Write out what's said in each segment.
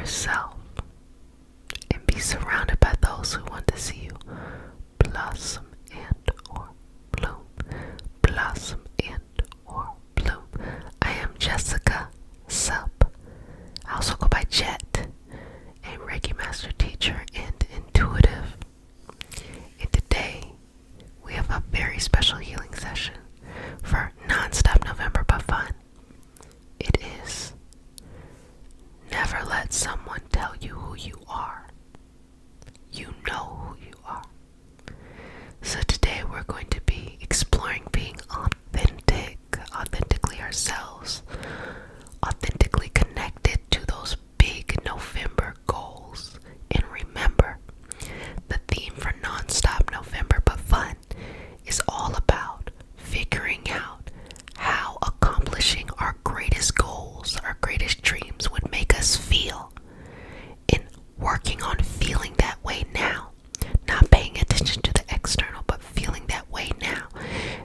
yourself and be surrounded by those who want to see you blossom and or bloom. Blossom and or bloom. I am Jessica Sup. I also go by Jet, a Reiki master teacher and intuitive. And today we have a very special healing session for non-stop November but fun. It is never let someone tell you who you are. You know who you are. So today we're going to be exploring being authentically ourselves, authentically connected to those big November goals. And remember, the theme for non-stop November but fun is all about figuring out how accomplishing our greatest goals, our greatest dreams would make us feel, and working on feeling that way now, not paying attention to the external, but feeling that way now,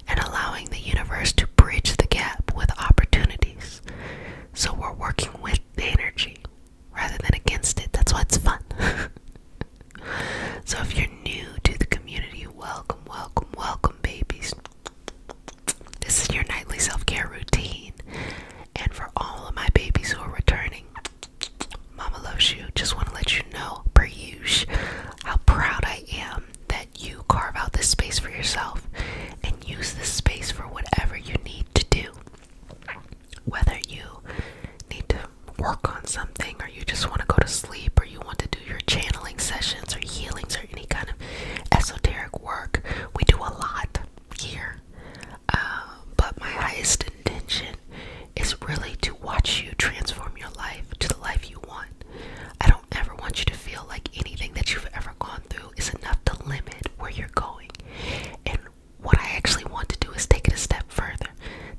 and allowing the universe to bridge the gap with opportunities. So we're working with the energy rather than against it. That's why it's fun. So if you're new to the community, welcome, welcome, welcome, babies. This is your nightly self-care routine. And for all of my babies who are returning, Mama loves you. Just want to let you know, per usual, how proud I am that you carve out this space for yourself and use this space for whatever you need to do. Whether you need to work on something, or you just want to go to sleep, or you want to do your channeling sessions or healings or any kind of esoteric work. We do a lot here. But my highest intention is really to watch you transform your life to the life you want. I don't ever want you to feel like anything that you've ever gone through is enough to limit where you're going. And what I actually want to do is take it a step further.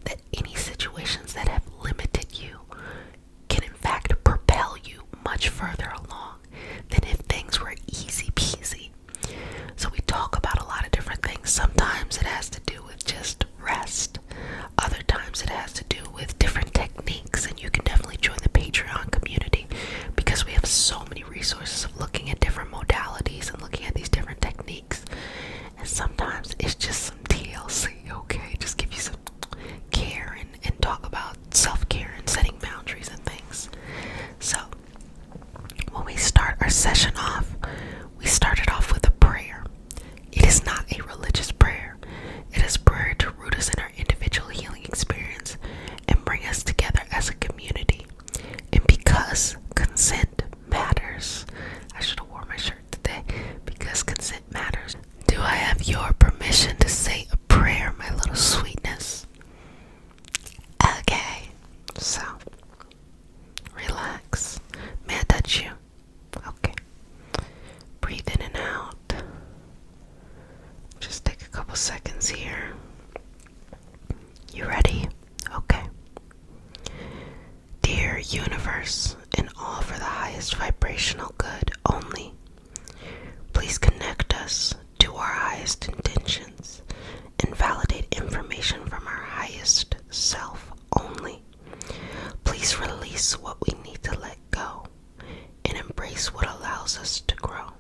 That any situations that have limited you can in fact propel you much further along than if things were easy peasy. So we talk about a lot of different things. Sometimes it has to do with just rest. Other times it has to do with different techniques, and you can definitely join the Patreon community because we have so many resources of looking at different modalities and looking at these different techniques. And sometimes it's just some TLC, okay? Just give you some care and talk about self-care and setting boundaries and things. So when we start our session off, we started off with a prayer. It is not a religious prayer. It is prayer to root us in our individual healing experience and bring us together as a community. And because consent matters, I should have worn my shirt today, because consent matters. Do I have your permission to say a prayer, my little sweetness? Okay, so relax. May I touch you? Okay. Breathe in and out. Just take a couple seconds here. You ready? Okay. Dear universe, and all for the highest vibrational good only, please connect us to our highest intentions and validate information from our highest self only. Please release what we need to let go and embrace what allows us to grow.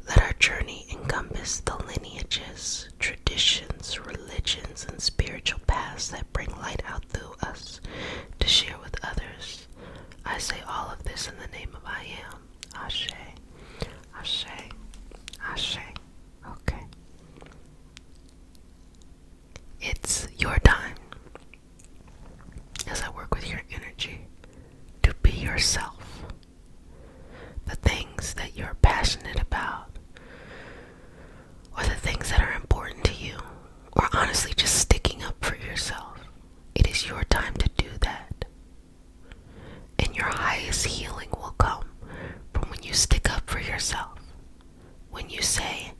Let our journey encompass the lineages, traditions, religions, and spiritual paths that bring light out through us to share with others. I say all of this in the name of I am. Ashe, Ashe, Ashe. Okay. It's your time, as I work with your energy, to be yourself. The things that you're passionate about, or the things that are important to you, or honestly just sticking up for yourself. It is your time to do that. And your highest healing will come from when you stick up for yourself. When you say,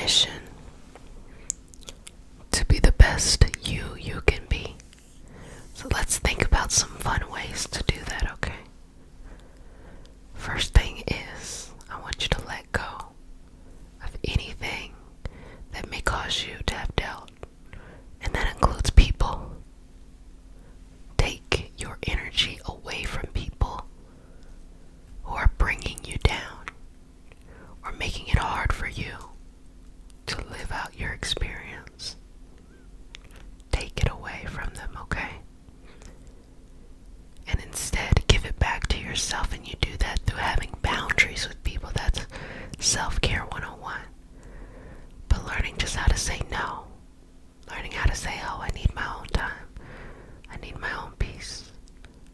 mission to be the best you can be. So let's think about some fun ways to do that, okay? First thing is, I want you to let go of anything that may cause you to have doubt, and that includes people. Take your energy away from people who are bringing you down or making it hard for you to live out your experience. Take it away from them, okay? And instead give it back to yourself, and you do that through having boundaries with people. That's self-care 101. But learning just how to say no. Learning how to say, oh, I need my own time. I need my own peace.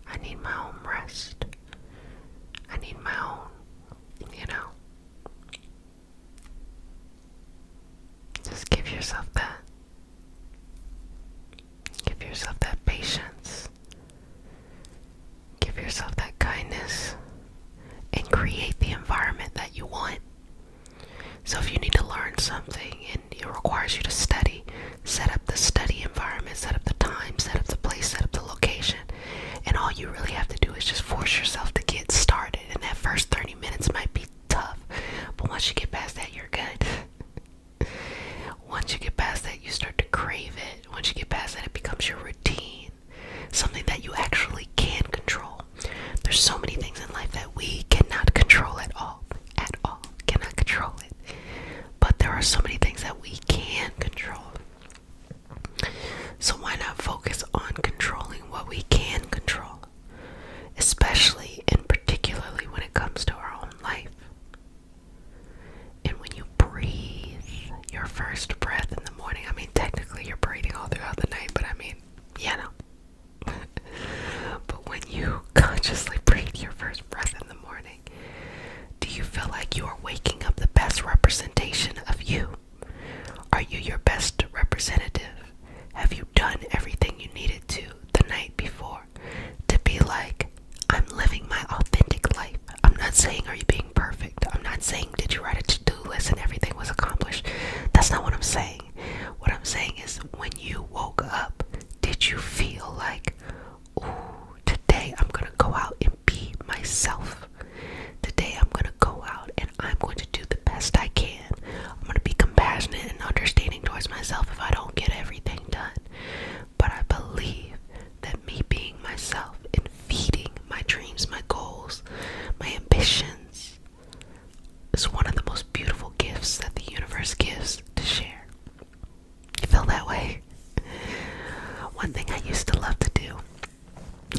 I need my own rest. I need my own, Just give yourself that. Give yourself that patience. Give yourself that kindness. And create the environment that you want. So if you need to learn something and it requires you to study, set up the study environment, set up the time, set up the place, set up the location. And all you really have to do is just force yourself to get started. And that first 30 minutes might be tough, but once you get past that, you're good. Once you get past that, you start to crave it. Once you get past that, it becomes your routine. Something that you actually can control. There's so many things in life that we cannot control at all. At all. Cannot control it. But there are so many things that we can control. So why not focus on controlling what we can control? Especially and particularly when it comes to our own life. And when you breathe your first breath in the morning, I mean, technically you're breathing all throughout the night, but I mean, But when you consciously breathe your first breath in the morning, do you feel like you are waking up the best representation of you? Are you your best representative? Have you done everything you needed to the night before to be like, I'm living my authentic life? I'm not saying, are you being perfect? I'm not saying, did you write a to-do list and everything was accomplished? That's not what I'm saying. What I'm saying is, when you woke up, did you feel like, ooh, today I'm going to go out and be myself? Today I'm going to go out and I'm going to do the best I can. I'm going to be compassionate and understanding towards myself if I don't get everything done. But I believe that me being myself and feeding my dreams, my goals, my ambitions is one of the most beautiful gifts that the universe gives to share. You feel that way? One thing I used to love to do,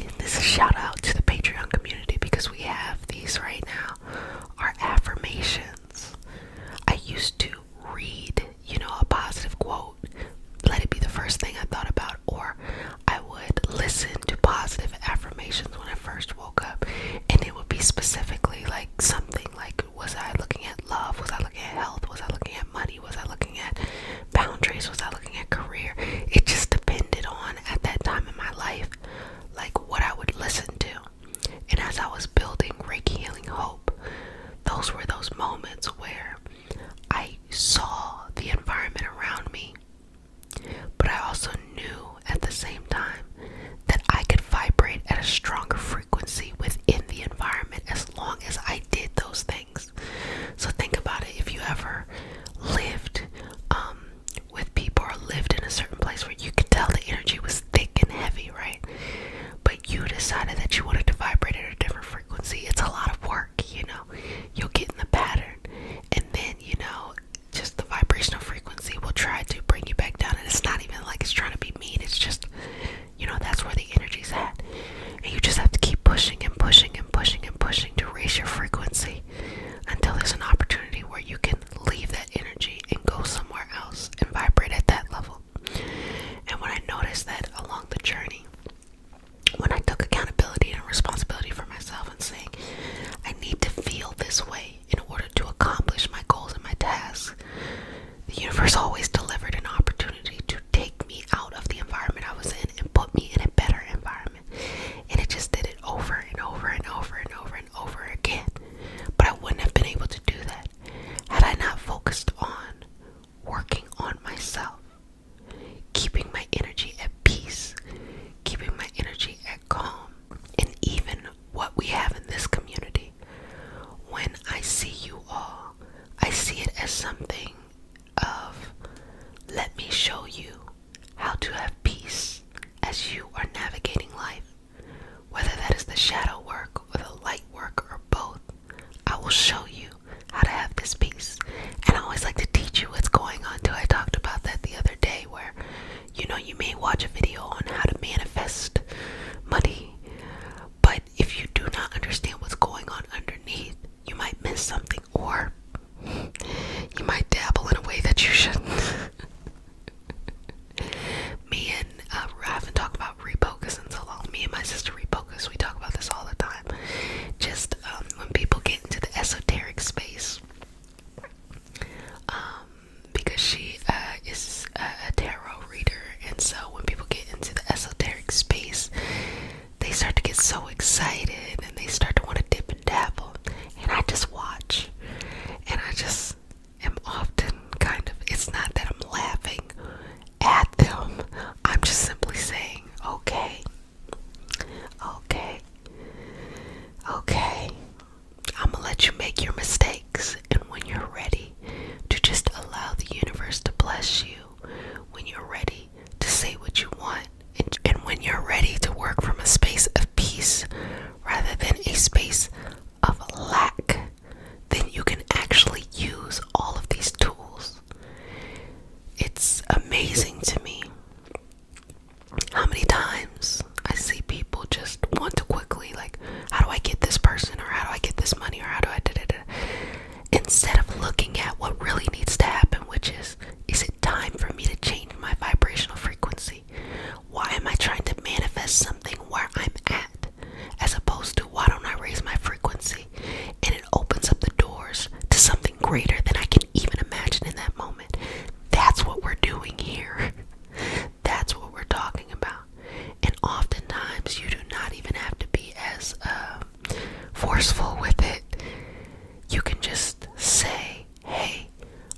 and this is a shout out to the Patreon community because we have these right now, are affirmations. I used to read, a positive quote, let it be the first thing I thought about, or I would listen to positive affirmations when I first woke up, and it would be specifically like something like, was I looking at love? Was I looking at health? Was I looking at money? Was I looking at boundaries? Was I looking at career? It just depended on, at that time in my life, like what I would listen to. And as I was building Reiki Healing Hope, those were those moments where I saw the environment around me, but I also knew at the same time that I could vibrate at a stronger frequency within the environment as long as I did those things. So think about it. If you ever lived with people or lived in a certain place where you could tell the energy was thick and heavy, right? But you decided that you wanted to vibrate at a different frequency. forceful with it. You can just say, hey,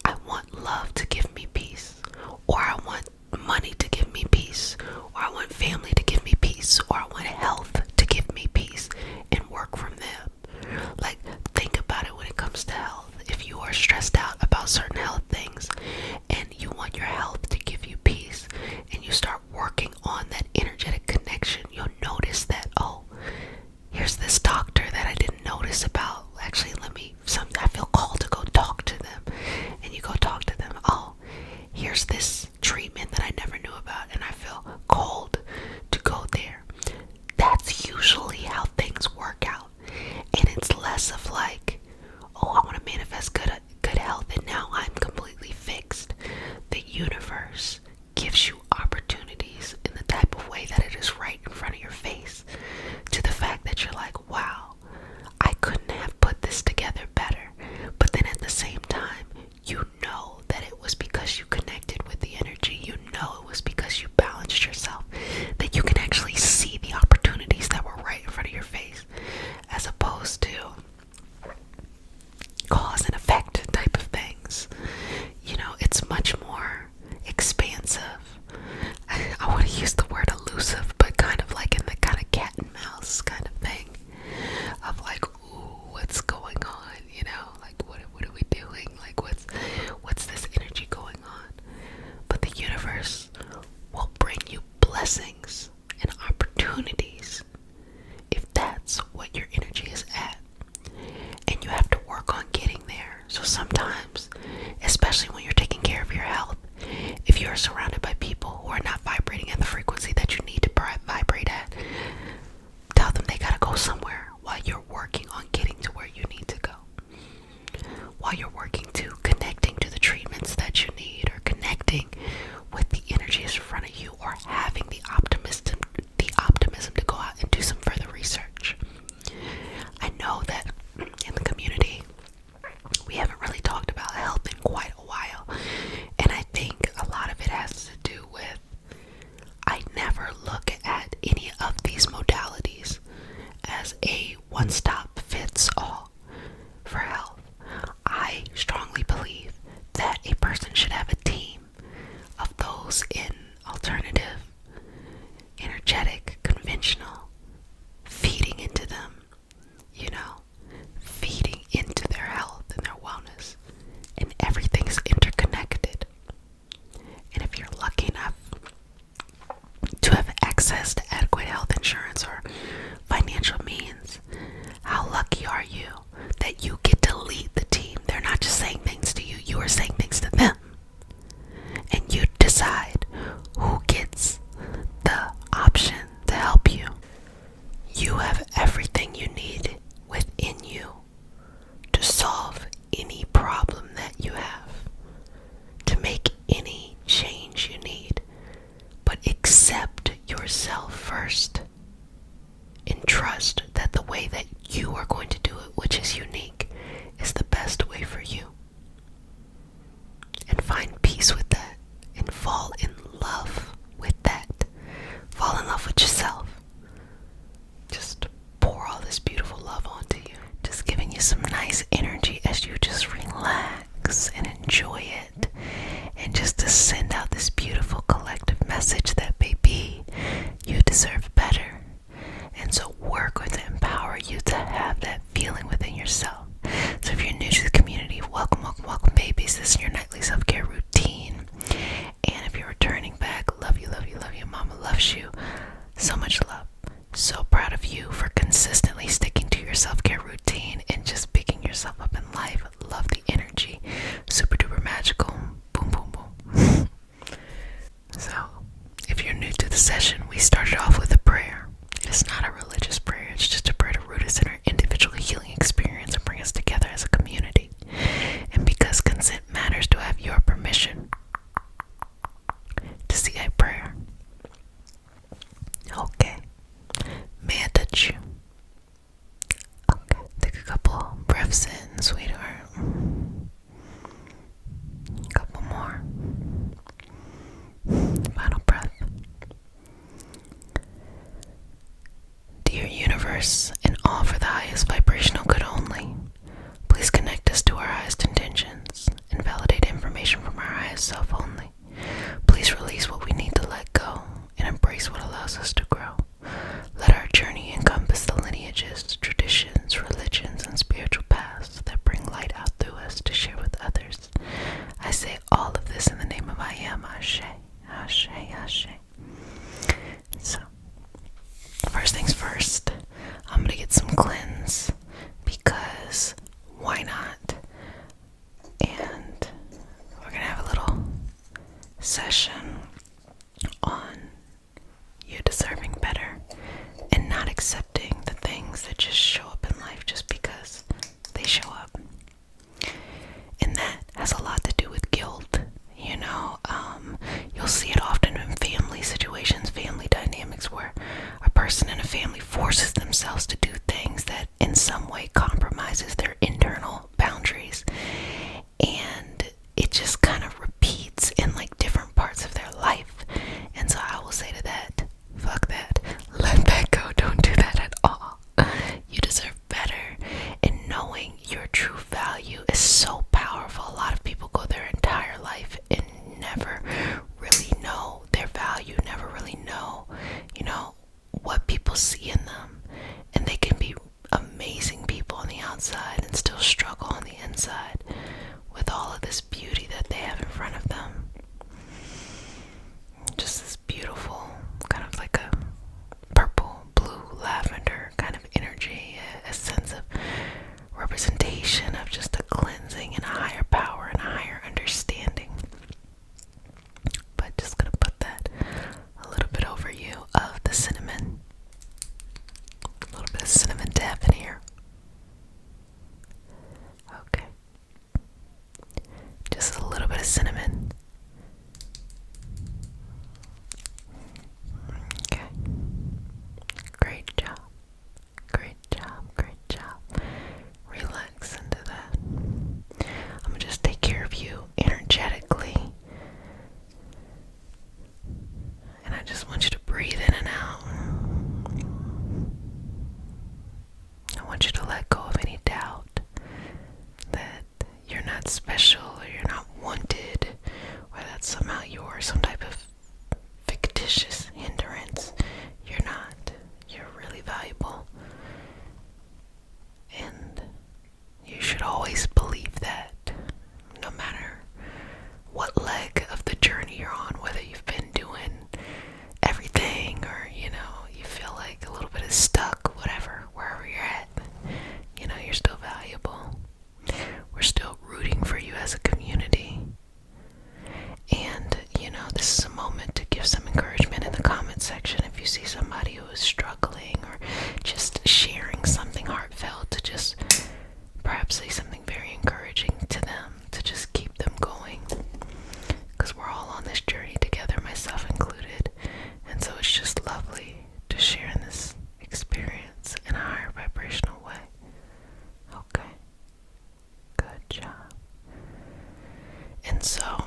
I want love to give me peace, or I want money to give me peace, or I want family to give me peace, or I want health to give me peace, and work from there. Like, think about it when it comes to health. If you are stressed out about certain health things and you want your health to give you peace, and you start working on that energetic connection, you'll notice that, oh, here's this doctor that I didn't notice about. Actually, I feel called to go talk to them. And you go talk to them. Oh, here's this treatment that I never knew about, and I feel called to go there. That's usually how things work out. And it's less of like, oh, I want to manifest good health, and now I'm completely fixed. The universe gives you opportunities in the type of way that it is right in front of your face, to the fact that you're like, wow, I couldn't have put this together better. But then at the same time, you know that it was because you connected with the energy. You know it was because you balanced yourself, that you can actually see the opportunities that were right in front of your face, as opposed to cause and effect type of things. You know, it's much more expansive. I want to use the word elusive, but kind of like in the kind of cat and mouse kind of thing, of like, ooh, what's going on? You know, like what are we doing? Like what's this energy going on? But the universe will bring you blessings and opportunities if that's what your energy is at. And you have to work on getting there. So sometimes, especially when you're taking care of your health, if you're surrounded by people who are not vibrating at the frequency that you need to vibrate at, tell them they gotta go somewhere while you're working on getting to where you need to go. While you're working to connecting to the treatments that you need, or connecting with the energies in front of you, or having the optimism to go out and do some further research. I know that in the community, we haven't really talked about health in quite a while, and I think a lot of it has to do with, I never look at any of these modalities as a one-stop fits all for health. I strongly believe that a person should have a team of those in alternative, energetic, conventional, feeding into them, you know, feeding into their health and their wellness, and everything's interconnected. And if you're lucky enough to have access to adequate health insurance or financial means, how lucky are you that you get to lead the team? They're not just saying things to you, you are saying things to them. And you decide who gets the option to help you. You have everything you need within you to solve any problem that you have, to make any change you need. But accept yourself first, and trust that the way that you are going to do it, which is unique, is the best way for you. And find peace with that, and fall in love with that. Fall in love with yourself. Just pour all this beautiful love onto you. Just giving you some nice energy as you just relax and enjoy it. And just to send out this beautiful collective message that, baby, you deserve better. And so we're going to empower you to have that feeling within yourself. So if you're new to the community, welcome, welcome, welcome, babies. This is your nightly self-care routine. And if you're returning back, love you, love you, love you. Mama loves you. So much love. So proud of you for consistently sticking to your self-care routine and just picking yourself up in life. Love the energy. Super duper magical. Boom, boom, boom. So, if you're new to the session, we started off with a prayer. It is not a religious prayer. It's just a prayer to root us in our individual healing experience and bring us together as a community. And because consent matters, to have your permission to say a prayer. Okay. May I touch you? Okay. Take a couple breaths in, sweetheart. A couple more. Final breath. Dear universe, and all for the highest vibration way compromises their internal boundaries. And it just kind of repeats in like different parts of their life. And so I will say to that, fuck that. Let that go. Don't do that at all. You deserve better. And knowing your true value is so powerful. A lot of people go their entire life and never really know their value, never really know, what people see in them. And they can be amazing people on the outside and still struggle on the inside with all of this beauty that they have in front of them. Just this beautiful, kind of like a purple, blue, lavender kind of energy, a sense of representation of just a cleansing and a higher power and a higher understanding. But just gonna put that a little bit over you of the cinnamon. A little bit of cinnamon dab in here. Okay. Just a little bit of cinnamon. Okay. Great job. Great job. Great job. Relax into that. I'm gonna just take care of you energetically. And I just want you to breathe in and out. I want you to let go of any doubt that you're not special or you're not wanted, or that somehow you're some type of fictitious hindrance. You're not. You're really valuable. And you should always believe that, no matter what leg of the journey you're on, whether you've been doing everything or, you feel like a little bit is stuck, whatever, wherever you're at, you're still valuable. We're still rooting for you as a community. And, this is a moment to give some encouragement in the comment section. If you see somebody who is struggling or just sharing something heartfelt, to just perhaps say something very encouraging to them, to just keep them going. Because we're all on this journey together, myself included. And so it's just lovely to share in this experience in a higher vibrational way. Okay. Good job. And so,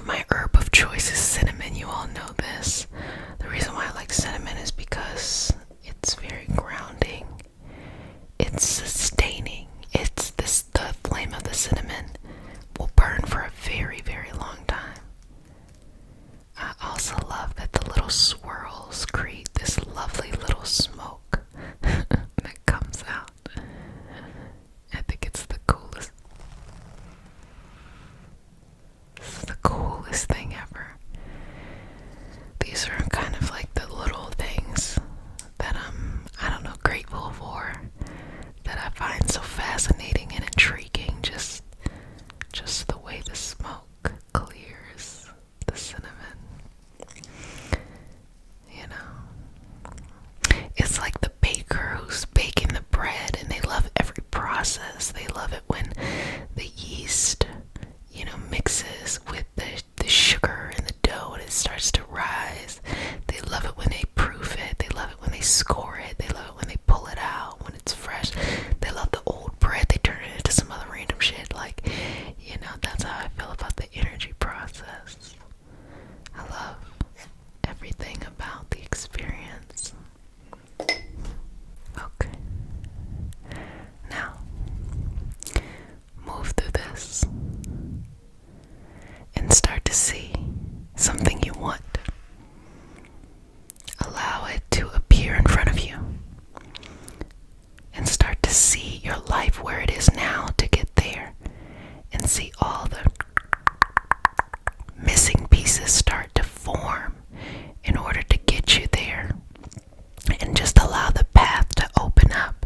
my herb of choice is cinnamon. You all know this. The reason why I like cinnamon is because it's very grounding. It's sustaining. The flame of the cinnamon will burn for a very, very long time. I also love that the little swirls create this lovely little smoke that comes out. I think it's the coolest. This is the coolest thing ever. These are kind of like the little things that I'm, grateful for, that I find so fascinating and intriguing. Just the way the smoke clears the cinnamon. It's like the baker who's baking the bread, and they love every process. They love it when the yeast, mixes with the sugar in the dough and it starts to rise. They love it when they proof it. They love it when they score it. They love it when they pull it out, when it's fresh. They love the old bread. They turn it into some other random shit. That's how I feel about the energy process. I love everything about the experience. Okay. Now, move through this and start to see something you want. Allow it to appear in front of you and start to see your life where it is now to get there, and see all the missing pieces start to form in order to get you there. And just allow the path to open up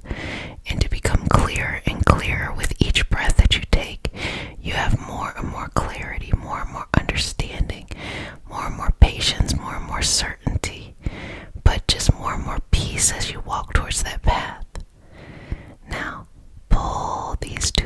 and to become clearer and clearer with each breath that you take. You have more and more clarity, more and more understanding, more and more patience, more and more certainty, but just more and more peace as you walk towards that path. Now, pull these two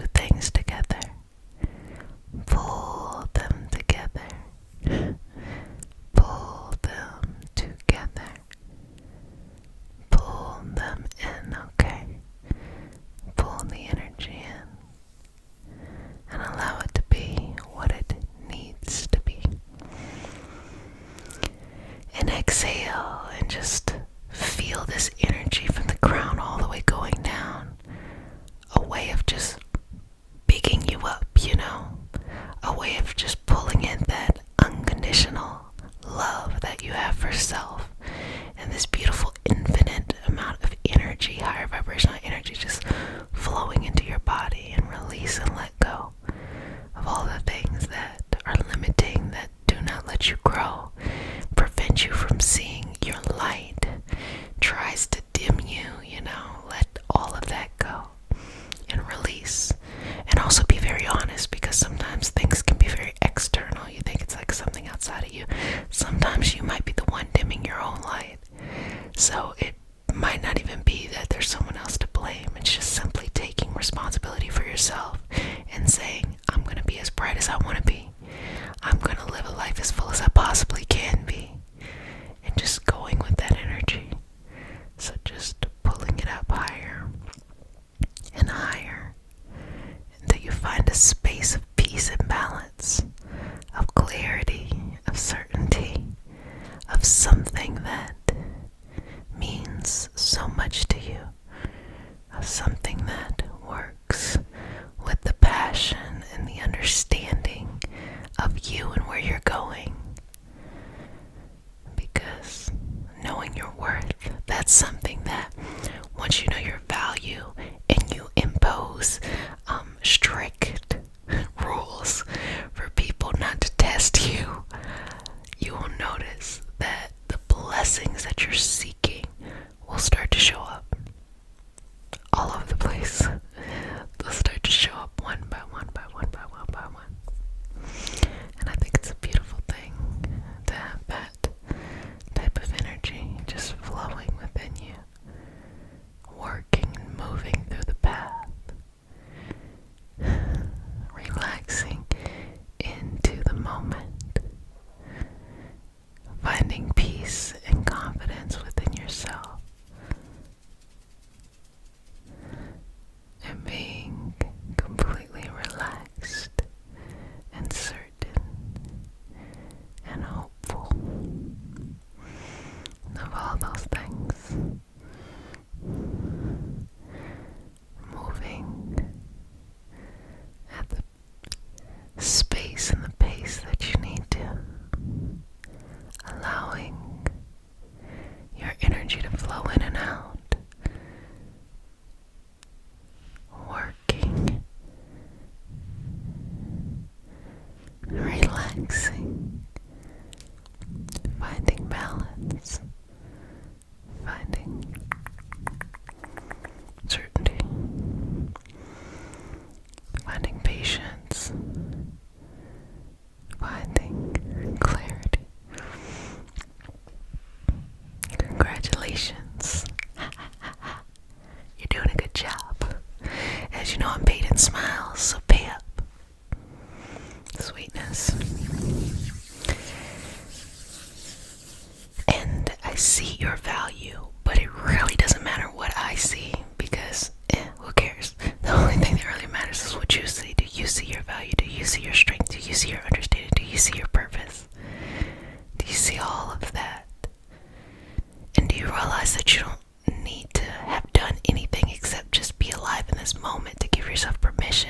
something that works with the passion and the understanding of you and where you're going. Because knowing your worth, that's something that once you know your value and you impose strict rules for people not to test you, you will notice that the blessings that you're seeking will start to show up all over the place. They'll start to show up one by one by one by one by one. And I think it's a beautiful thing to have that type of energy just flowing within you, working and moving through the path, relaxing into the moment, finding peace and confidence within yourself, and being completely relaxed and certain and hopeful of all those things. Moving at the space and the pace that you need to, allowing your energy to flow in and out, working, relaxing, finding balance, finding certainty, finding patience, finding clarity. Congratulations. You're doing a good job. As you know, I'm paid in smiles, so pay up. Sweetness. And I see your value, but it really doesn't matter what I see, because who cares? The only thing that really matters is what you see. Do you see your value? Do you see your strength? Do you see your understanding? Do you see your purpose? Do you see all of that? And do you realize that you don't need to have done anything except just be alive in this moment to give yourself permission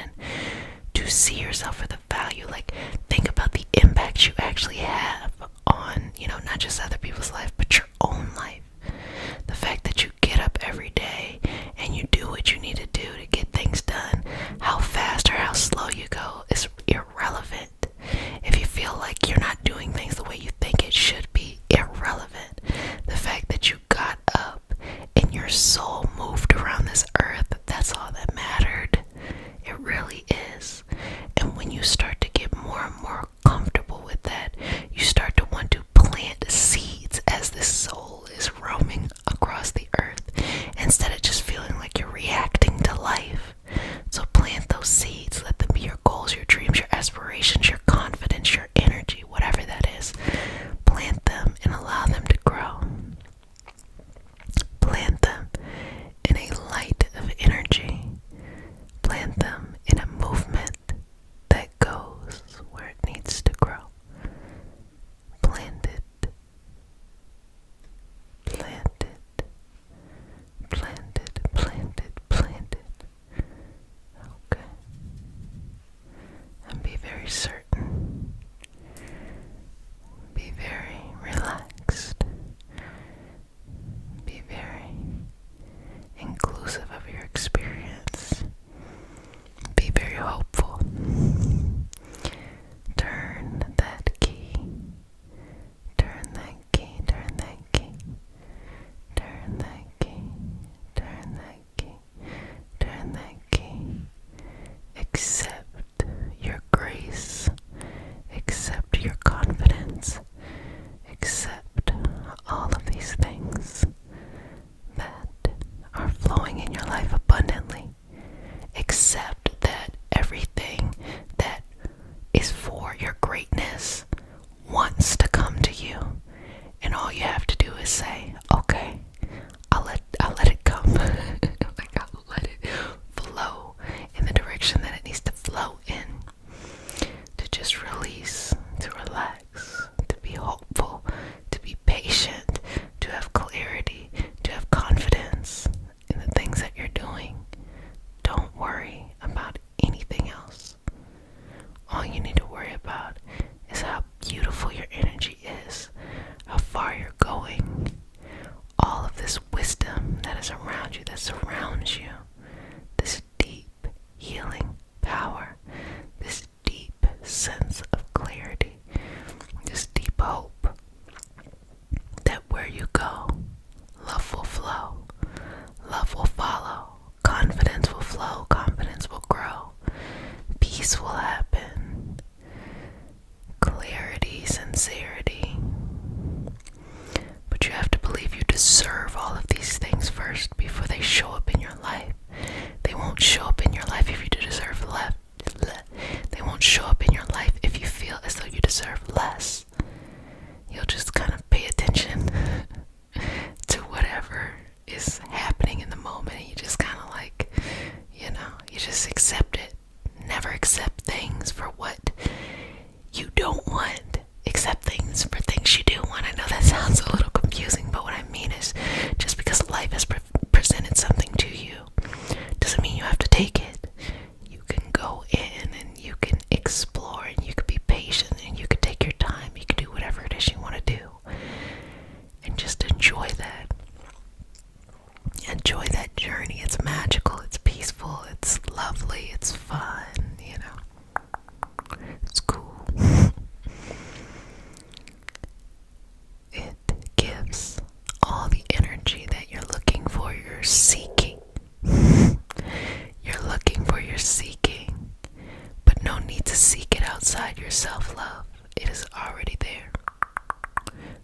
self-love. It is already there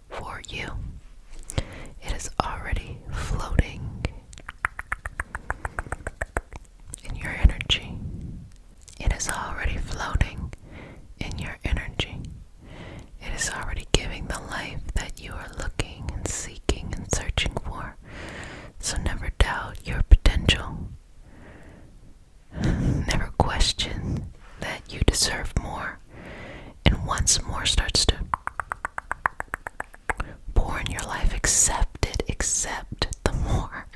for you. It is already floating in your energy. It is already floating in your energy. It is already giving the life that you are looking and seeking and searching for. So never doubt your potential. Never question that you deserve more. And once more starts to pour in your life, accept it. Accept the more.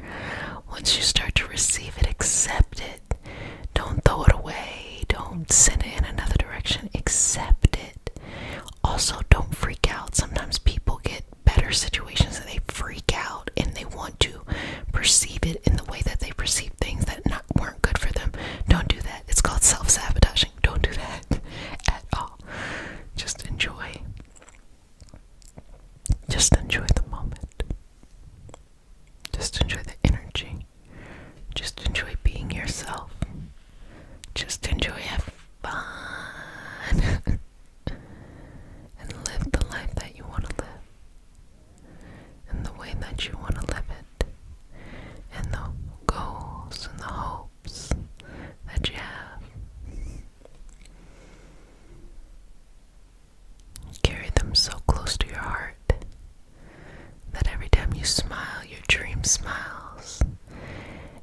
Once you start to receive it, accept it. Don't throw it away. Don't send it in another direction. Accept it. Also, don't freak out. Sometimes people get better situations and they freak out and they want to perceive it in the way that they perceive things that weren't good for them. Don't do that. It's called self-sabotaging. Don't do that at all. Just enjoy. Just enjoy the moment. Just enjoy the energy. Just enjoy being yourself. Just enjoy having fun. And live the life that you want to live. In the way that you want to live it. And the goals and the hopes that you have. Carry them so close to your heart that every time you smile, your dream smiles.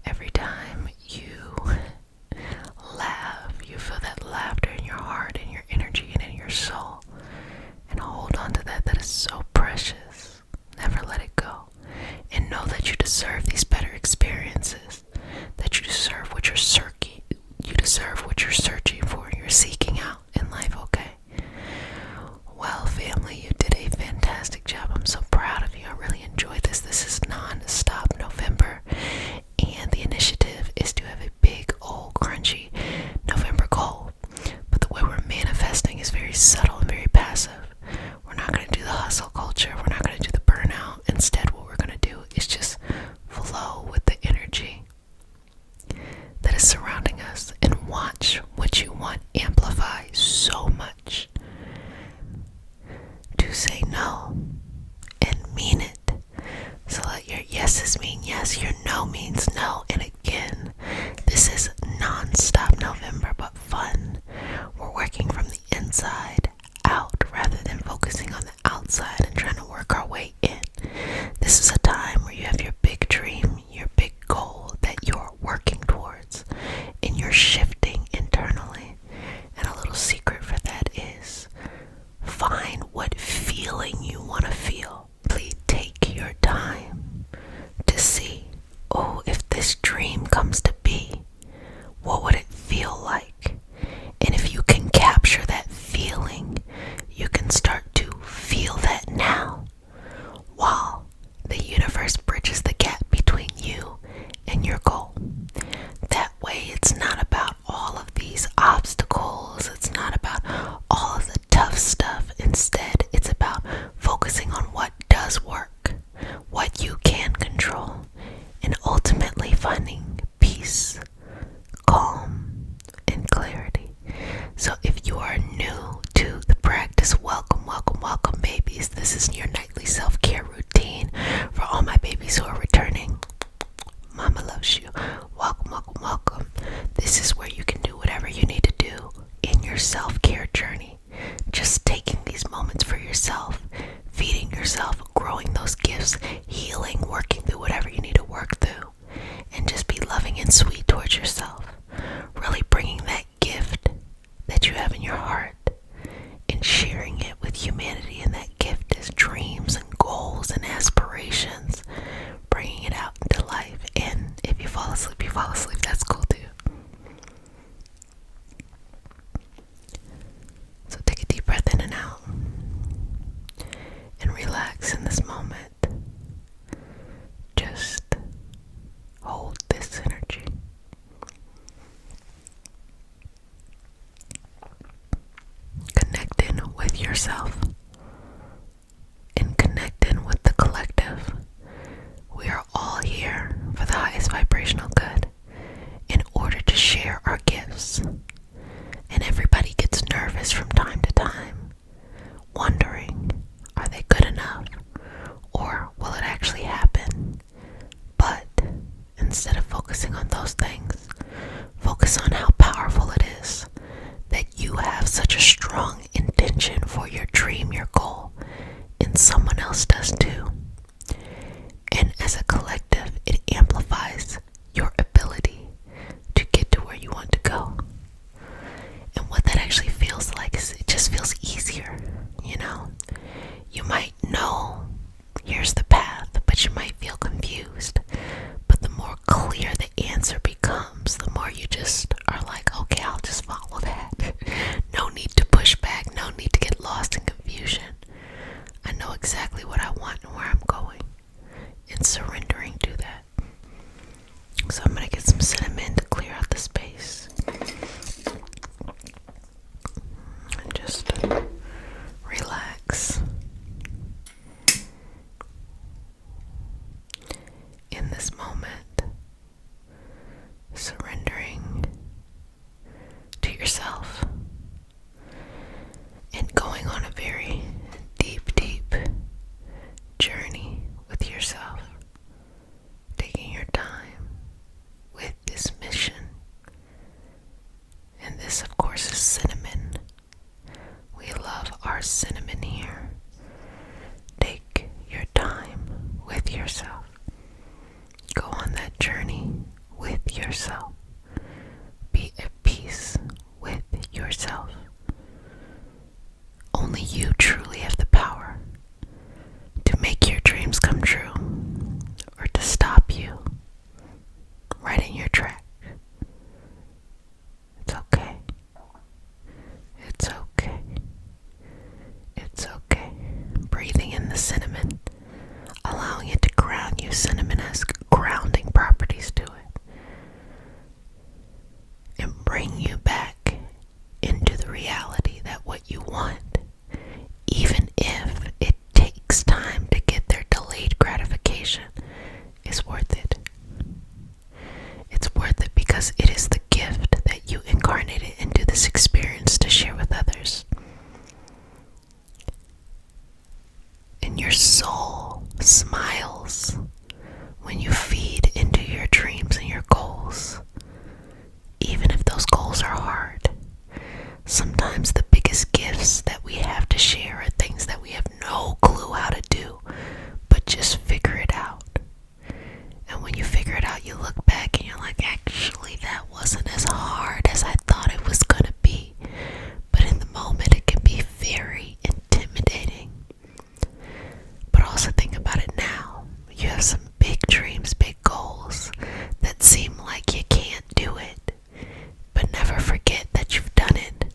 Every time you laugh, you feel that laughter in your heart, in your energy, and in your soul. And hold on to that. That is so precious. Never let it go. And know that you deserve these better experiences. That you deserve what you're searching. You deserve what you're searching for and you're seeking out in life, okay? Well, family, you did a fantastic job. I'm so proud of you. I really enjoyed this. This is non-stop November. And the initiative is to have a big, old, crunchy November goal. But the way we're manifesting is very subtle and very passive. We're not going to do the hustle culture. We're not going to do the burnout. Instead, what we're going to do is just flow with the energy that is surrounding us and watch what you want amplify so much. To say no and mean it. So let your yeses mean yes, your no means no. And again, this is non-stop November, but fun. We're working from the inside out rather than focusing on the outside and trying to work our way in. This is a time where you have your big dream, your big goal that you're working towards, and you're shifting internally. And a little secret for that is find what feeling you want to feel. Please take your time to see, oh, if this dream comes to be, what would it feel like? And if you can capture that feeling, you can start to feel that now, while the universe bridges the gap between you and your goal. That way, it's not about all of these obstacles. It's not about all of the tough stuff. Instead, it's about focusing on what does work, what you can control, and ultimately finding peace, calm, and clarity. So if you are new to the practice, welcome, welcome, welcome, babies. This is your nightly self-care routine for all my babies who are returning. Mama loves you. Welcome, welcome, welcome. This is where you can do whatever you need to do in your self-care journey. Just taking these moments for yourself, feeding yourself, growing those gifts, healing, working through whatever you need to work through, and just be loving and sweet towards yourself. Really bringing that gift that you have in your heart and sharing it with humanity. And that gift is dreams and goals and aspirations, bringing it out into life. And if you fall asleep, you fall asleep. That's cool too. So take a deep breath in and out and relax in this moment. Just hold this energy. Connect in with yourself and connect in with the collective. We are all here for the highest vibrational good in order to share our gifts. And everybody gets nervous from time to time. bring you back into the reality that what you want, even if it takes time to get their delayed gratification, is worth it. It's worth it because it is the gift that you incarnated into this experience to share with others. And your soul smiles when you feed into your dreams and your goals, even if those goals are hard. Sometimes the biggest gifts that we have to share are things that we have no clue how to do, but just figure it out. And when you figure it out, you look back and you're like, actually, that wasn't as hard as I thought it was going to be. But in the moment, it can be very intimidating. But also think about it now. You have some big dreams, big goals that seem like you can't do it. But never forget that you've done it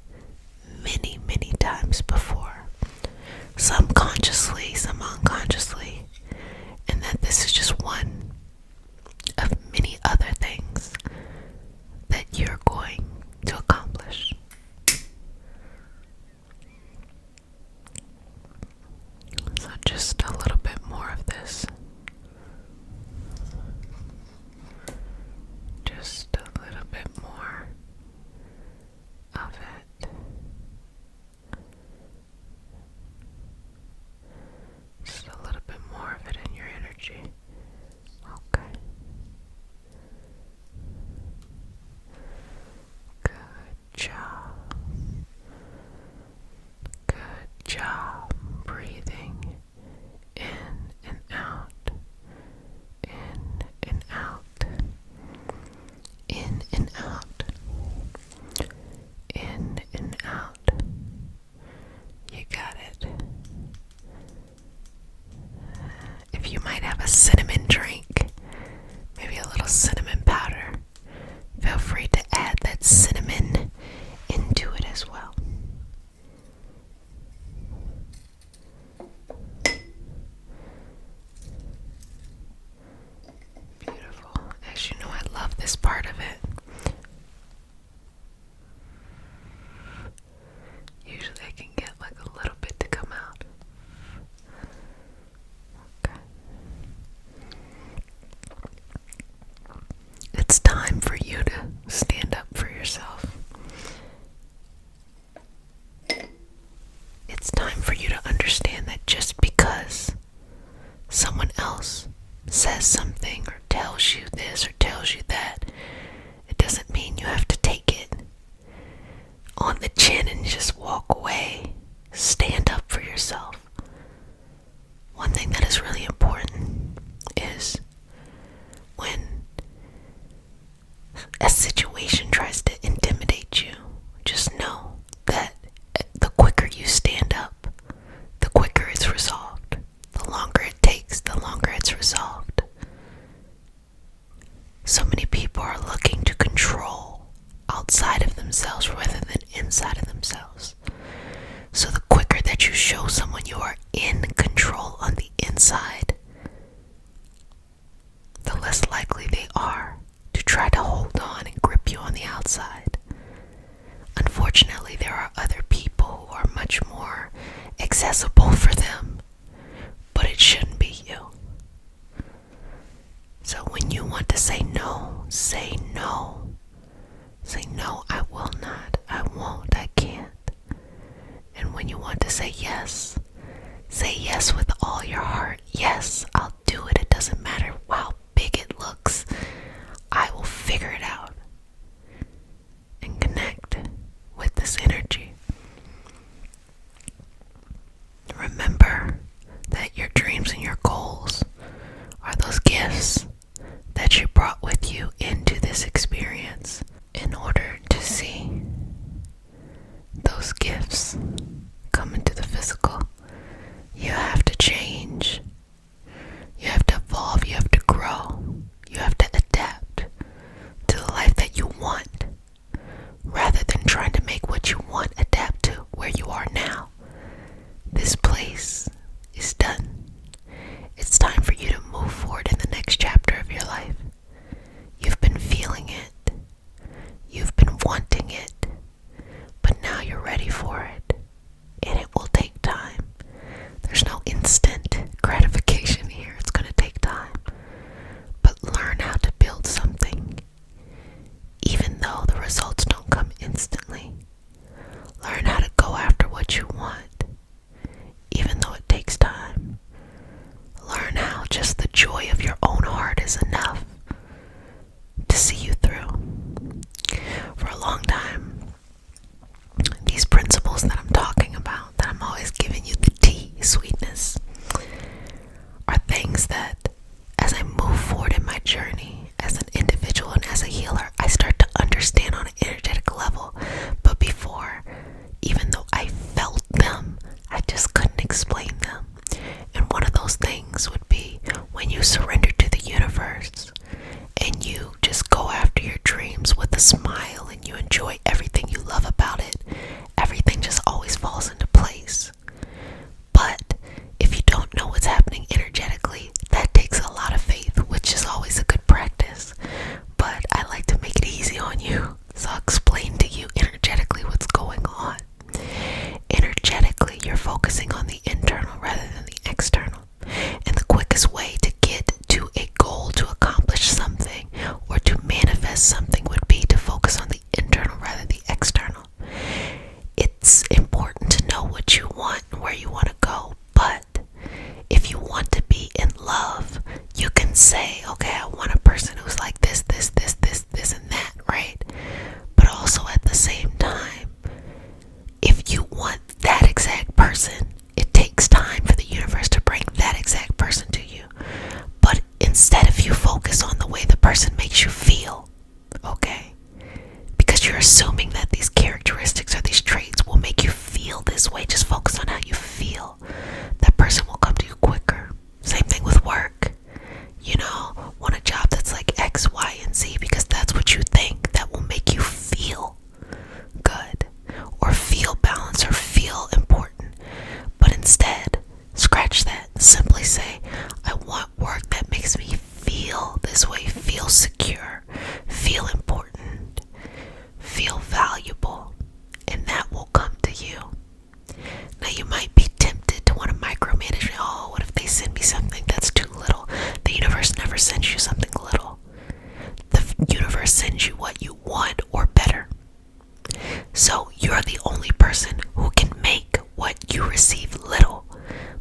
many, many times before. Some consciously, some unconsciously. And that this is just one of many other things that you're going to accomplish. So just a little bit more of this. Just a little bit more of it. Just a little bit more of it in your energy. Okay. Good job. Good job breathing in and out. In and out. In and out. In and out. You got it. If you might have a cinnamon drink, maybe a little cinnamon powder, feel free to add that cinnamon into it as well. Beautiful. As you know, I love this part of it. Usually I can get like a little bit to come out. Okay. It's time for you to stand up for yourself. It's time for you to understand that just because someone else says something or tells you this or tells you that, it doesn't mean you have to take it on the chin and just walk away. Stand up for yourself. One thing that is really important is when a situation tries to intimidate you, just know that the quicker you stand up, the quicker it's resolved. The longer it takes, the longer it's resolved. So many people are looking to control outside of themselves rather than inside of themselves. So the quicker that you show someone you are in control on the inside, the less likely they are to try to hold on and grip you on the outside. Unfortunately, there are other people who are much more accessible for them, but it shouldn't be you. So when you want to say no, say no. Say no, I will not, I won't, I can't. And when you want to say yes with all your heart. Yes, I'll do it. It doesn't matter how big it looks. I will figure it out and connect with this energy. Remember that your dreams and your goals are those gifts that you brought with you into this experience. In order to see those gifts come into the physical, you have to change. You have to evolve. You have to you're assuming that these characteristics or these traits will make you feel this way. Just focus on how you feel. That person will come to you quicker. Same thing with work. You know, want a job that's like X, Y, and Z because that's what you think that will make you feel good or feel balanced or feel important. But instead, scratch that. Simply say, I want work that makes me feel this way, feel secure, feel important, feel valuable, and that will come to you. Now you might be tempted to want to micromanage. Oh, what if they send me something that's too little? The universe never sends you something little. The universe sends you what you want or better. So you're the only person who can make what you receive little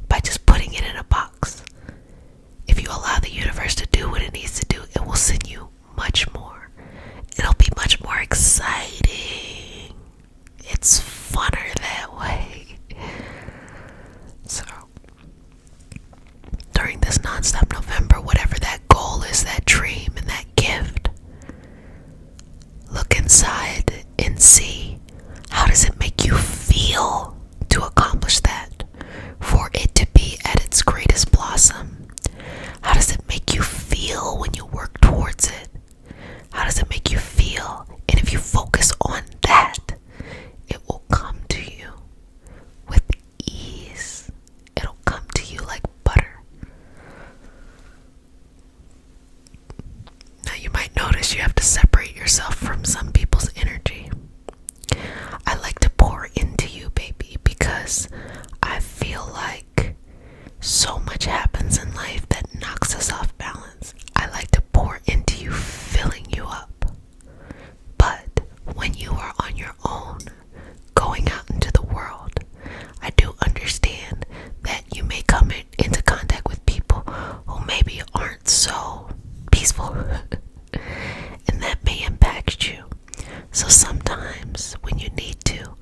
by just putting it in a box. If you allow the universe to do what it needs to do, it will send you much more. It'll be much more exciting. It's funner that way. So, during this nonstop November, whatever that goal is, that dream and that gift, look inside and see, how does it make you feel to accomplish that? For it to be at its greatest blossom. How does it make you feel when you work towards it? How does it make you feel? And if you focus on that, it will come to you with ease. It'll come to you like butter. Now you might notice you have to separate yourself from some people's energy. I like to pour into you, baby, because I feel like so much happens in life that knocks us off balance. I like to pour into you, filling you up. But when you are on your own, going out into the world, I do understand that you may come into contact with people who maybe aren't so peaceful, and that may impact you. So sometimes when you need to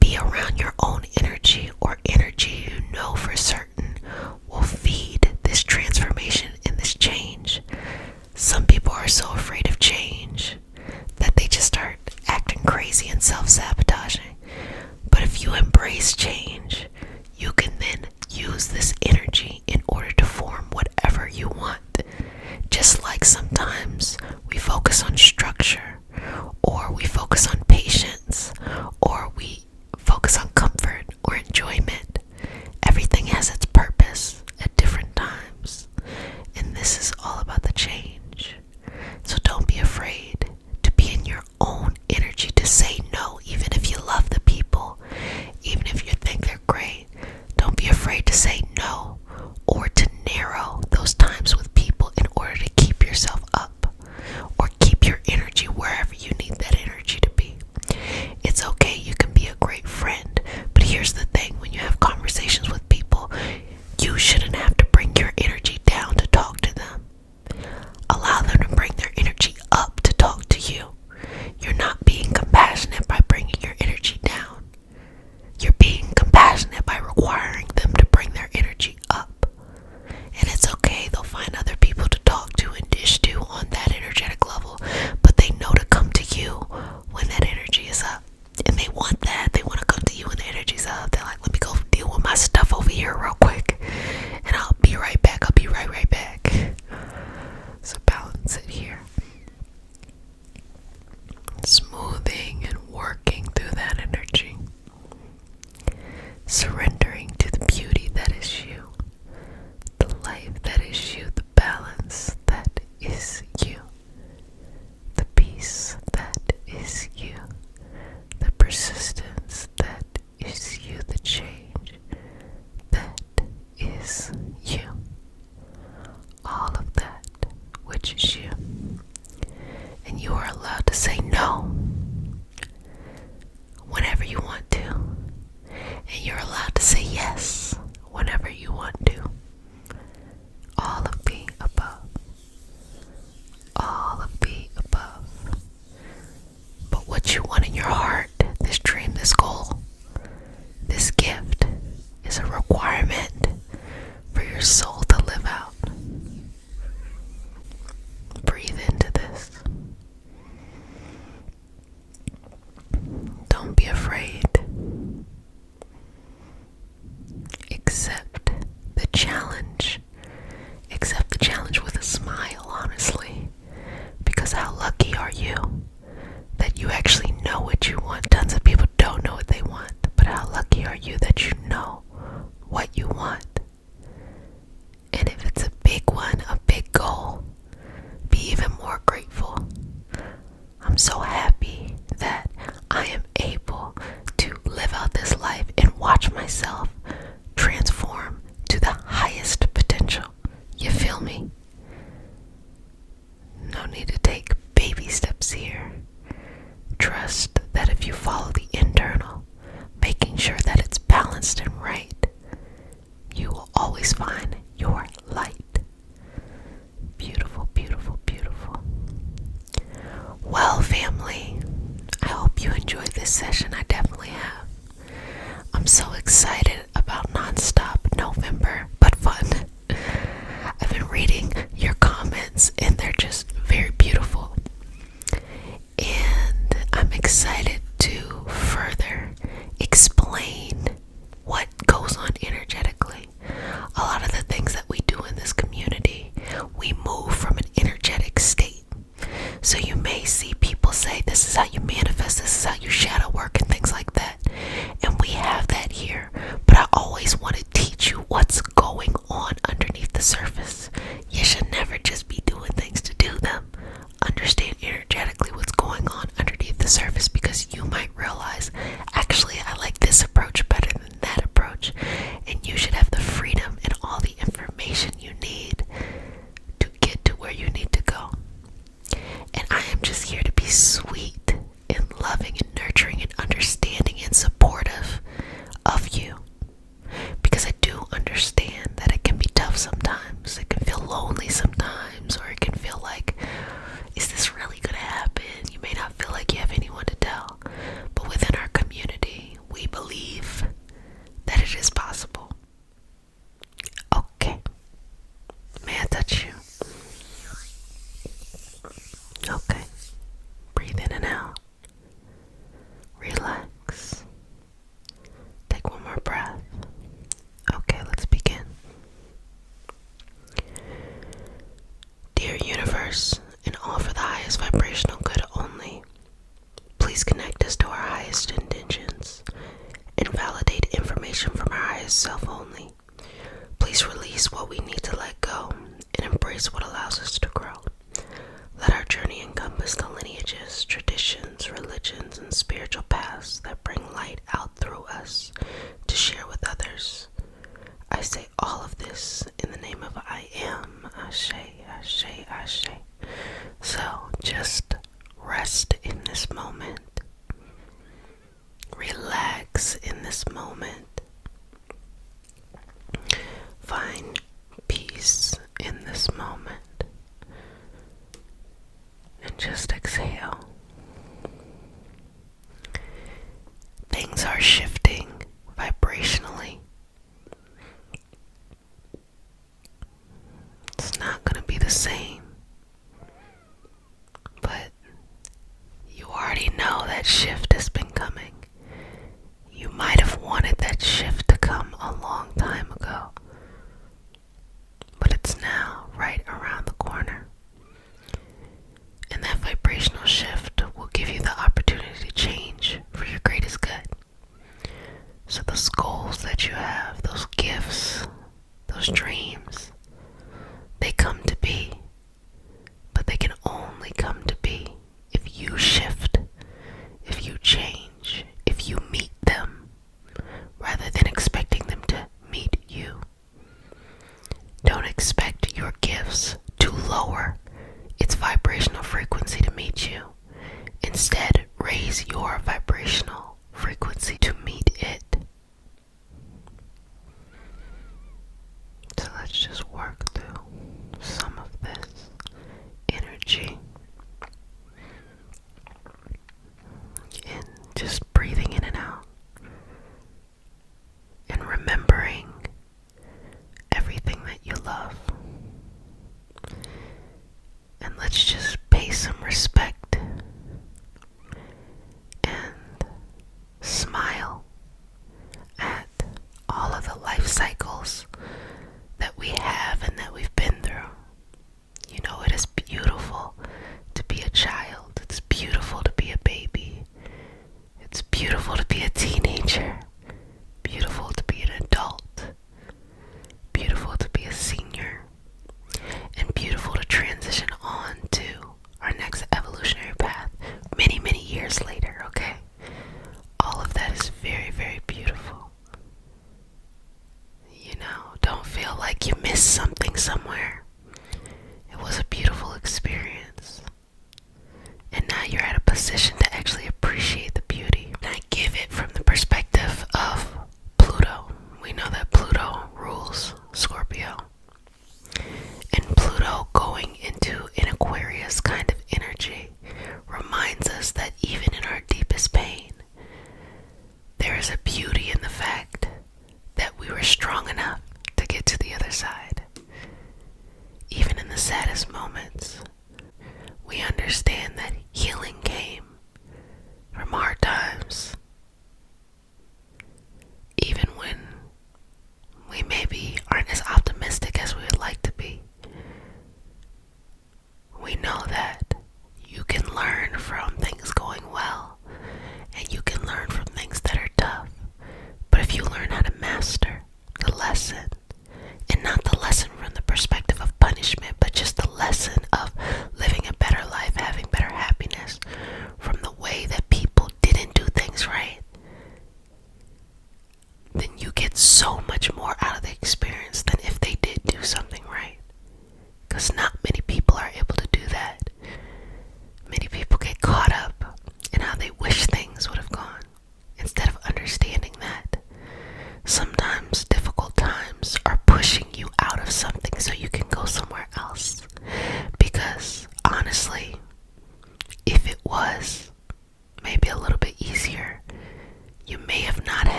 be around your own energy, or energy you know for certain will feed this transformation and this change. Some people are so afraid of change that they just start acting crazy and self-sabotaging. But if you embrace change, you can then use this energy in order to form whatever you want. Just like sometimes we focus on structure, or we focus on patience, or we focus on comfort or enjoyment. Everything has its purpose at different times, and this is all about the change. So don't be afraid to be in your own energy, to say no, even if you love the people, even if you think they're great. Don't be afraid to say no, or to narrow those times with people in order to keep yourself up, or keep your energy wherever you need that energy to be. It's okay, you can be a great friend, but here's the thing: when you have conversations with people, you shouldn't have to bring your energy down to talk to them. Allow them to bring their energy up to talk to you. You're not being compassionate by bringing your energy down. You're being compassionate by requiring them to bring their energy up. And it's okay, they'll find other people to talk to and dish to on that energetic level, but they know to come to you when that energy is up. And they want that. They want to come to you when the energy's up. They're like, let me go deal with my stuff over here real quick, and I'll be right back. I'll be right back. So balance it here. Smoothing and working through that energy. Surrendering to the beauty that is you. The life that is you. The balance that is you. The peace that is you. The persistence that is you. The change that is you. All of that which is you. And you are allowed to say no whenever you want to. And you're allowed to say yes whenever you want to. All of the above. All of the above. But what you want in your heart, this dream, this goal, this gift, is a requirement for your soul to live out. Breathe into this. enjoyed this session. I definitely have. I'm so excited about nonstop November, but fun. I've been reading your comments and they're just very beautiful. And I'm excited to further explain what goes on energetically. A lot of the things that we do in this community, we move from an energetic state. So you may see people say, this is how you manifest, this is how you shadow work and things like that. And we have that here. But I always want to teach you what's going on underneath the surface. You should never just be doing things to do them. Understand energetically what's going on underneath the surface, because you might realize, actually, I like this approach better than that approach. And you should have the freedom and all the information you need to get to where you need to go. And I am just here to be sweet and loving and nurturing and understanding and supportive of you. Because I do understand that it can be tough sometimes. It can feel lonely sometimes, or it can feel like, is this really going to happen? You may not feel like you have anyone to tell. But within our community, we believe that it is possible. Okay. May I touch you? Okay. Breathe in and out. Relax. Take one more breath. Okay, let's begin. Dear universe, and all for the highest vibrational good only, please connect us to our highest intentions and validate information from our highest self only. Please release what we need to let go and embrace what allows us to grow. Let our journey encompass the lineages, traditions, religions, and spiritual paths that bring light out through us to share with others. I say all of this in the name of I am. Ashe, Ashe, Ashe. So just rest in this moment. Relax in this moment. Find peace in this moment. And just exhale. Things are shifting vibrationally. It's not going to be the same. But you already know that shift has been coming. You might have wanted that shift to come a long time ago. But it's now right around the corner. And that vibrational shift will give you the opportunity to change for your greatest good. So those goals that you have, those gifts, those dreams, they come to be. But they can only come to be if you shift, if you change, if you meet them, rather than expecting them to meet you. Don't expect your gifts to lower its vibrational frequency to meet you. Instead, raise your vibrational frequency to meet it. So let's just work through some of this energy. And just breathing in and out. And remembering everything that you love. And let's just pay some respect and smile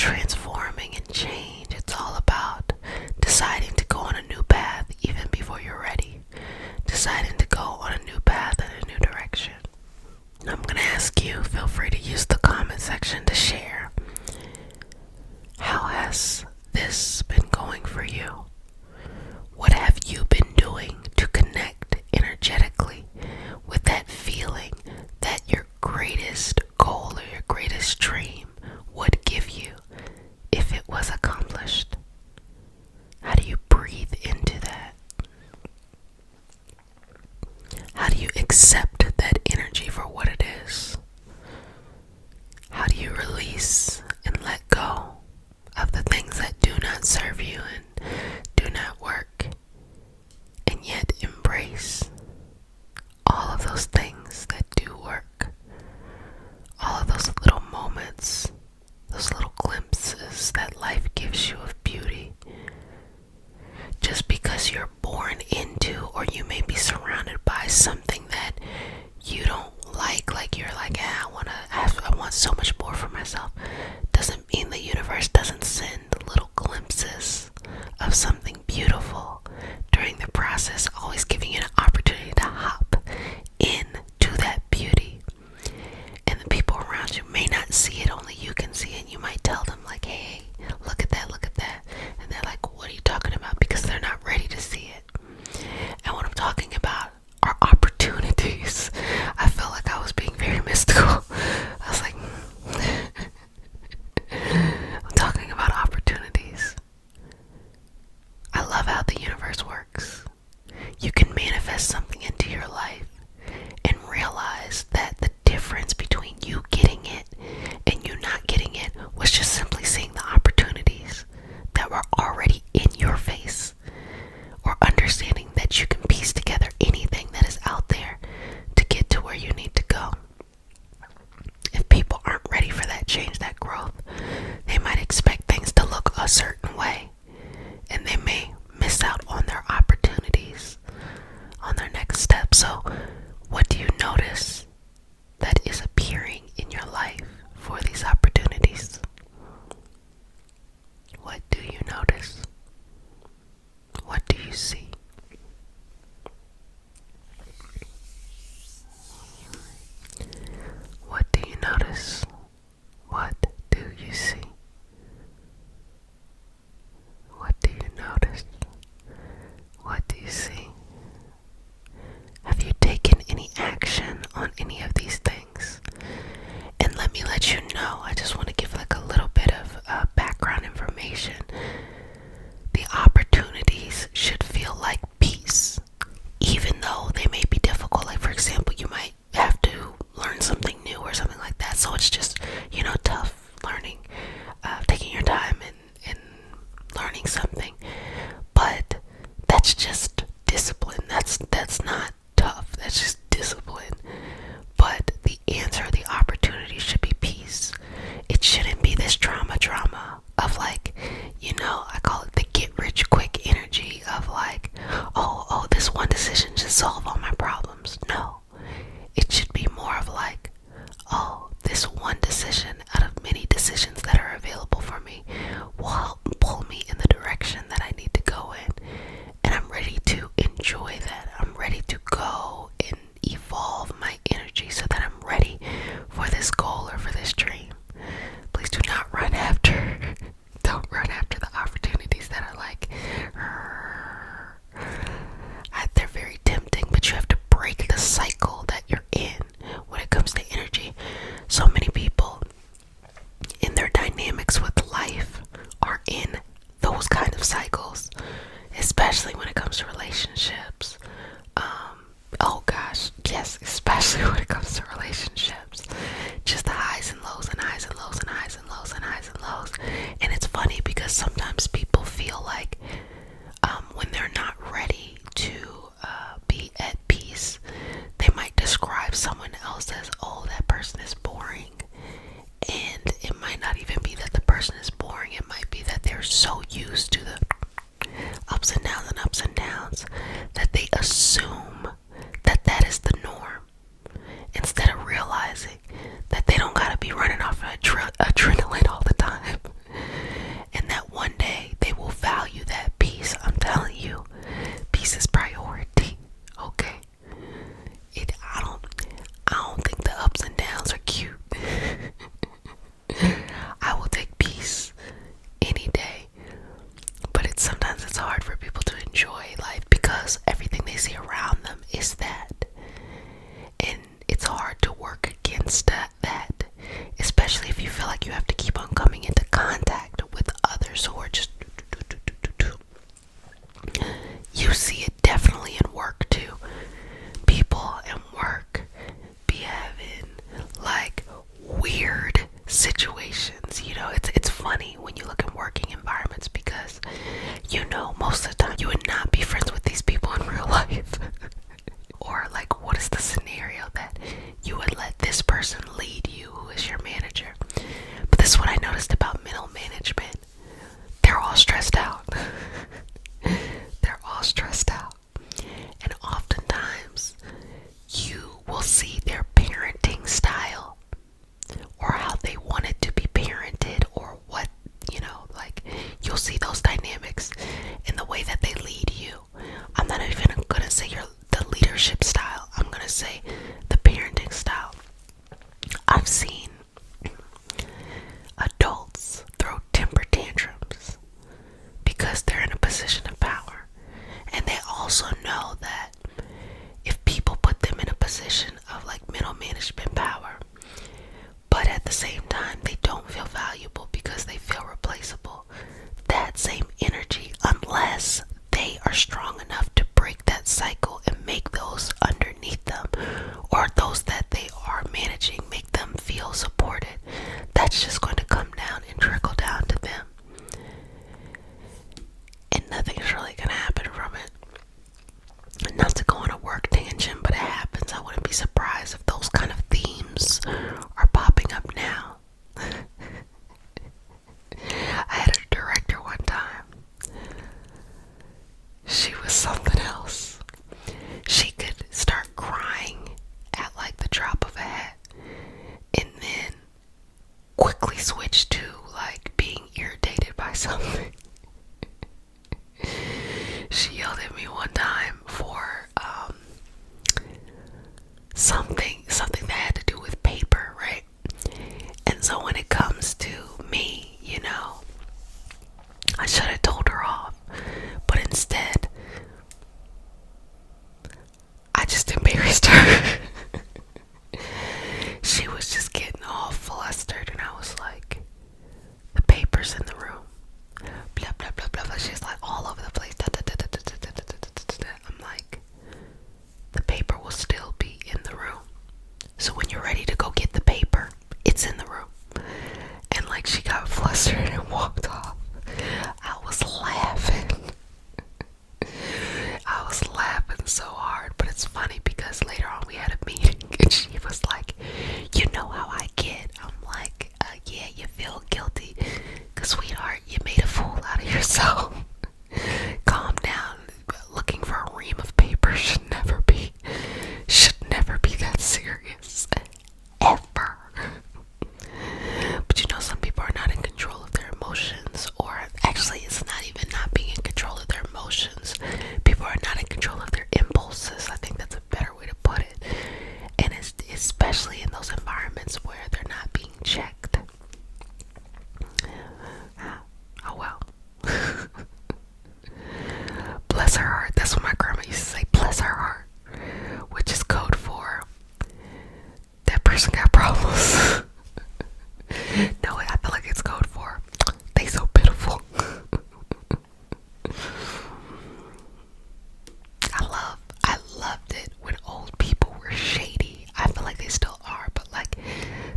transforming and change. It's all about deciding to go on a new path even before you're ready. Deciding to go on a new path in a new direction. I'm going to ask you, feel free to use the comment section to share. How has this been going for you? What have you been doing to connect energetically with that feeling that your greatest goal or your greatest dream would give you if it was accomplished? How do you breathe into that? How do you accept that energy for what it is? How do you release and let go of the things that do not serve you and do not work, and yet embrace all of those things that do work? All of those little moments, those little glimpses that life gives you of beauty. Just because you're born into, or you may be surrounded by something that you don't like you're like, I want so much more for myself, doesn't mean the universe doesn't send little glimpses of something beautiful during the process, always giving you an opportunity to hop into that beauty. And the people around you may not see it, only you can see it. And you might tell them like, hey, look at that. And they're like, what are you talking about? Because they're not ready to see it. And what I'm talking about are opportunities. I felt like I was being very mystical. I was like, I'm talking about opportunities. I love how the universe works. You can manifest something into your life and realize that the difference between you getting it and you not getting it was just simply seeing the opportunities that were already in your face, or understanding that you can piece together anything that is out there to get to where you need to go. If people aren't ready for that change, that growth, they might expect things to look a certain way, and they may miss out on their opportunities, on their next step. So what do you notice that is appearing in your life for these opportunities? What do you notice? What do you see? What do you notice? What do you see? funny when you look at working environments because most of the time you would not be friends with these people in real life. Or like, what is the scenario that you would let this person lead you who is your manager? But this is what I noticed about middle management. They're all stressed out. They're all stressed out. And oftentimes you will see their parenting style or how they want it to be parented, or what, like, you'll see those dynamics in the way that they lead you. I'm not even gonna say the leadership style. I'm gonna say the parenting style. I've seen adults throw temper tantrums because they're in a position of power, and they also know that if people put them in a position of like middle management power, but at the same time they don't feel valuable because they feel replaceable, that same energy, unless they are strong enough to break that cycle and make those underneath them, or those that they are managing, make them feel supported, that's just going to come down and trickle down to them, and nothing's really going to happen from it. Not to go on a work tangent, but it happens. I wouldn't be surprised if those kind of themes are popping up now. I had a director one time. She was something else. She could start crying at like the drop of a hat, and then quickly switch to like being irritated by something. She yelled at me one time for something that had to do with paper, right? And so when it comes to me, I should have told her off, but instead I just embarrassed her. She was just getting all flustered, and I was like, the paper's in the room, blah blah blah blah blah. She's like all over the place. I'm like, the paper will still be in the room, so when you're ready to go get the paper, it's in the room. And like, she got flustered and walked off. I was laughing. I was laughing so hard, but it's funny because later on we had a meeting and she was like, you know how I get? I'm like, yeah, you feel guilty because, sweetheart, you made a fool out of yourself. Calm down. Looking for a ream of paper should never be that serious, ever. But some people are not in control of their emotions, or actually it's not even not being in control of their emotions. People are not in control of their impulses. I think that's a better way to put it. And it's especially in those environments where they're not being checked. Oh well. Bless her heart. That's what my grandma used to say, bless her heart, which is code for that person got problems. No, I feel like it's code for they so pitiful. I loved it when old people were shady. I feel like they still are, but like,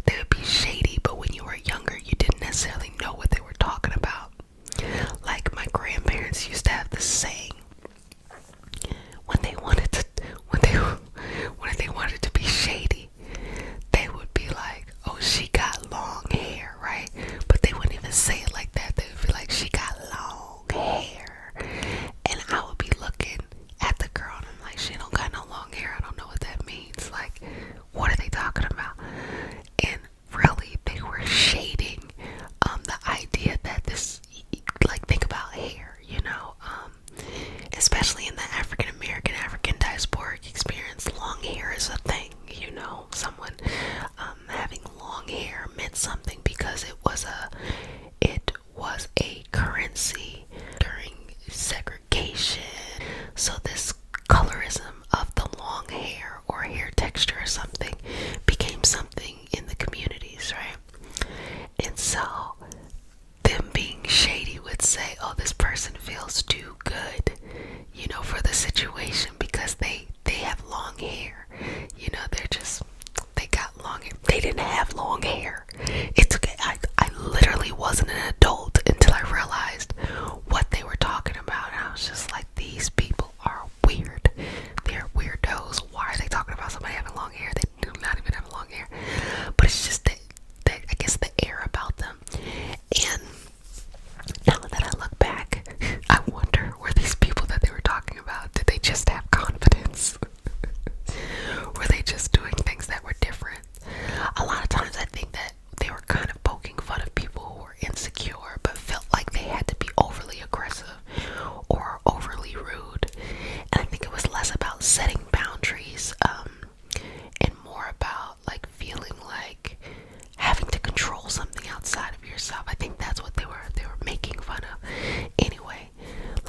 they would be shady, but when you were younger you didn't necessarily know what they were talking about. Like, my grandparents used to have this saying, when they wanted to be shady, they would be like, oh, she got long hair, right? But they wouldn't even say it like that. They would be like, she got long hair. And I would be looking at the girl and I'm like, she don't got no long hair. I don't know what that means. Like, what are they talking about? And really, they were shading the idea that this, like, think about hair, especially in the African diasporic experience. Long hair is a thing, someone having long hair meant something because it was a currency during segregation. So this colorism of the long hair or hair texture or something became something in the communities, right? And so them being shady would say, oh, this person feels too good, for the situation because they have long hair. They got long hair. They didn't have long hair. It's okay. I literally wasn't an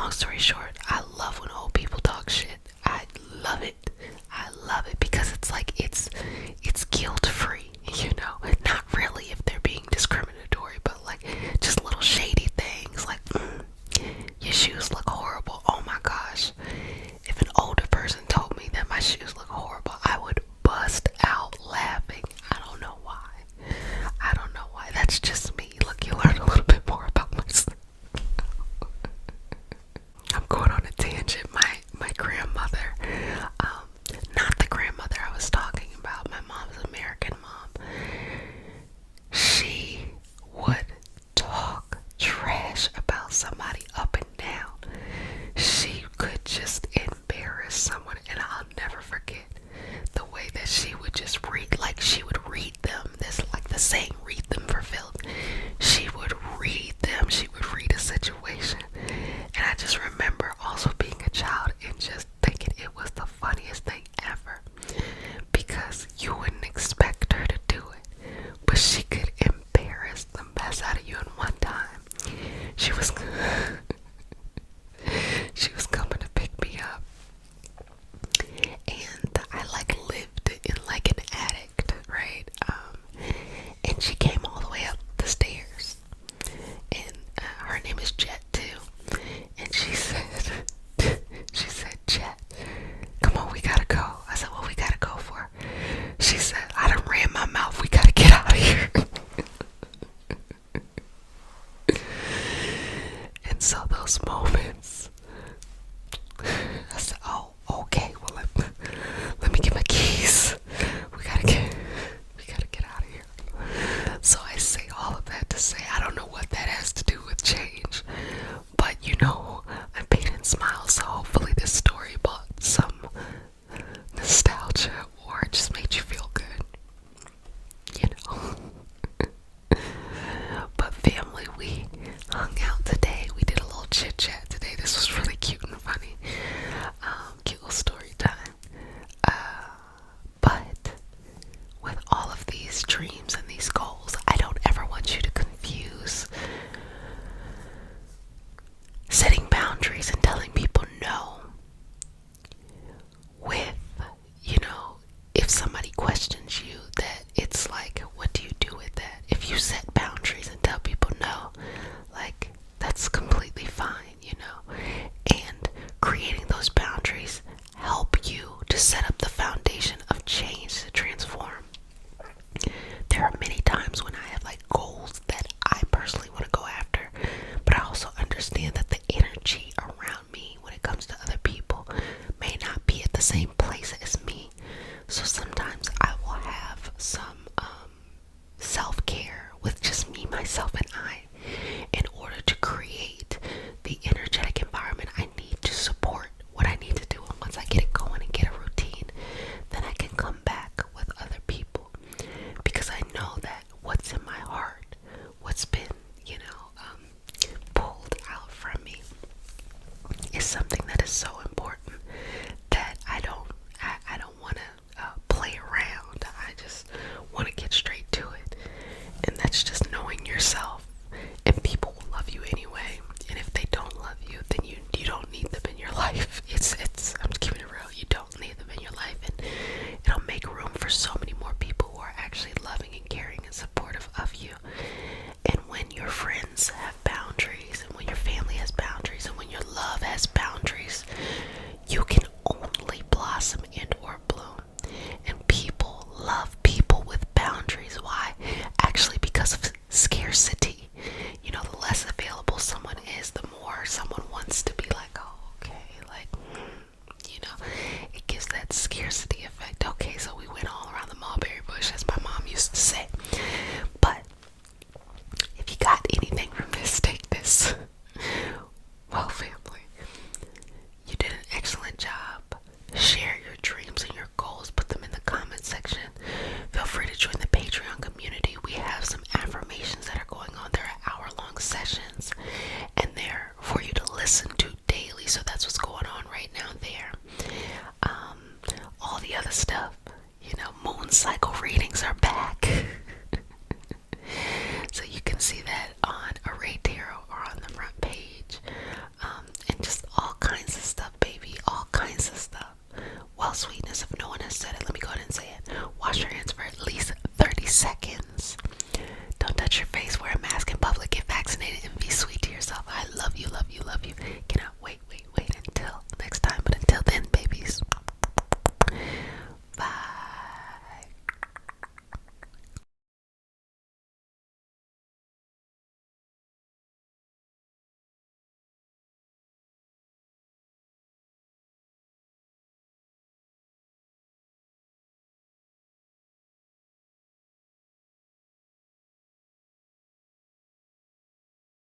long story short, I love when old people talk shit. I love it. I love it because it's like it's guilt free, you know. Not really if they're being discriminatory, but like just little shady things like your shoes look horrible. Oh my gosh. If an older person told me that my shoes look horrible, I would bust out laughing. I don't know why. I don't know why. That's just me. Look, you learn a little bit more about myself. I'm going on a tangent. My grandmother, not the grandmother I was talking about, my mom's American mom, she would talk trash about somebody up and down. She could just embarrass someone, and I'll never forget the way that she would just read, like she would read them. This like the saying, read them for filth. She would read them. She would read a situation. And I just remember also being a child and just thinking it was the funniest thing ever. Because you wouldn't expect her to do it. But she could embarrass the mess out of you. And one time, she was coming to pick me up. And I like lived in like an attic, right? And she came all the way up the stairs. And her name is Jet too. And she said, Jet, come on, we gotta go. I said, what we gotta go for? She said, I done ran my mouth. We gotta get out of here. And so those moments